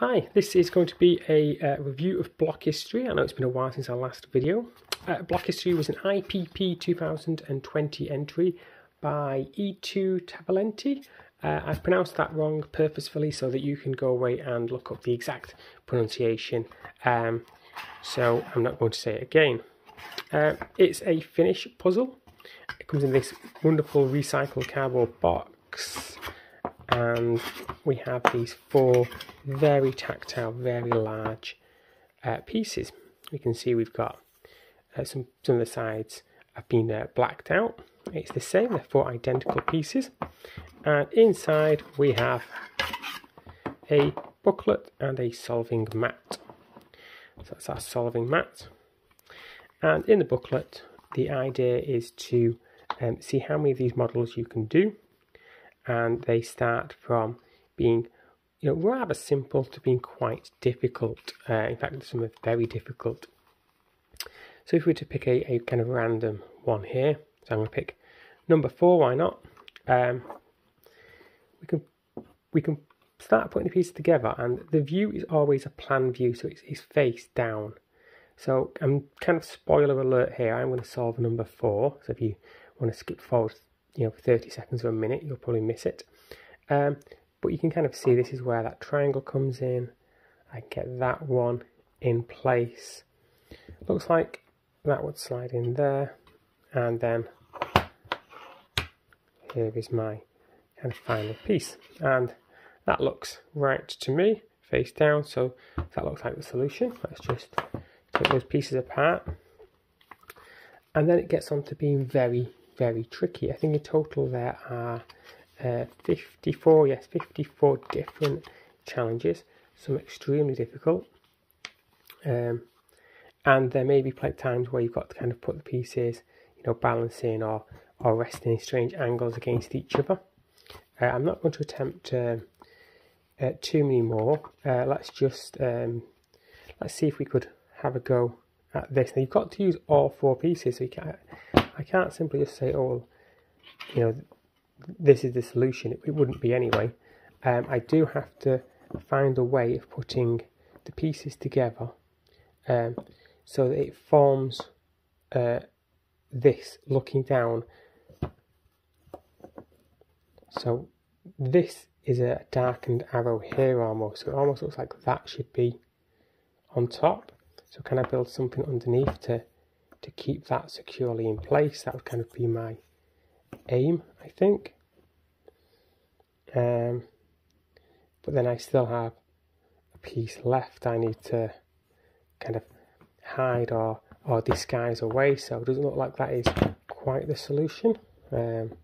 Hi, this is going to be a review of Blockistry. I know it's been a while since our last video. Blockistry was an IPP 2020 entry by Eetu Taivalantti. I've pronounced that wrong purposefully so that you can go away and look up the exact pronunciation. So I'm not going to say it again. It's a Finnish puzzle. It comes in this wonderful recycled cardboard box. And we have these four very tactile, very large pieces. We can see we've got some of the sides have been blacked out. It's the same, they're four identical pieces. And inside we have a booklet and a solving mat. So that's our solving mat. And in the booklet, the idea is to see how many of these models you can do. And they start from being, rather simple to being quite difficult. In fact, some are very difficult. So if we were to pick a kind of random one here, so I'm going to pick number 4. Why not? We can start putting the pieces together, and the view is always a plan view, so it's face down. So I'm kind of spoiler alert here. I'm going to solve number 4. So if you want to skip forward, for 30 seconds or a minute, you'll probably miss it. But you can kind of see this is where that triangle comes in. I can get that one in place. Looks like that would slide in there. And then here is my kind of final piece. And that looks right to me, face down. So that looks like the solution. Let's just take those pieces apart. And then it gets on to being very tricky. I think in total there are 54 different challenges, some extremely difficult, and there may be times where you've got to kind of put the pieces, balancing or resting in strange angles against each other. I'm not going to attempt too many more. Let's just let's see if we could have a go at this. Now you've got to use all 4 pieces, so I can't simply just say, oh, this is the solution. It wouldn't be anyway. I do have to find a way of putting the pieces together so that it forms this looking down. So this is a darkened arrow here almost. So it almost looks like that should be on top. So can I build something underneath to keep that securely in place? That would kind of be my aim, I think. But then I still have a piece left I need to kind of hide or disguise away, so it doesn't look like that is quite the solution. And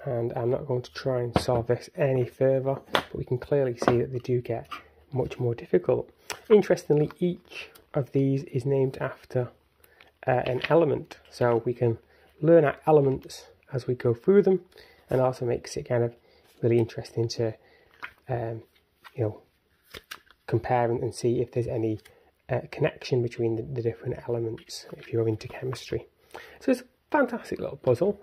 I'm not going to try and solve this any further, but we can clearly see that they do get much more difficult. Interestingly, each of these is named after an element, so we can learn our elements as we go through them, and also makes it kind of really interesting to compare and see if there's any connection between the different elements if you're into chemistry. So it's a fantastic little puzzle,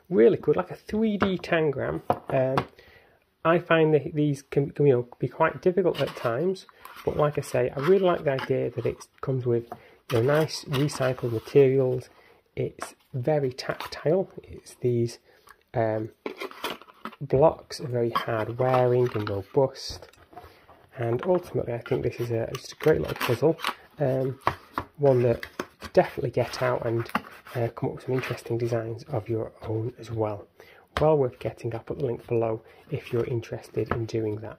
really good, like a 3D tangram. I find that these can be quite difficult at times, but like I say, I really like the idea that it comes with nice recycled materials. It's very tactile. It's these blocks are very hard wearing and robust, and ultimately I think this is just a great little puzzle, one that definitely get out and come up with some interesting designs of your own as well. Well worth getting. I'll put the link below if you're interested in doing that.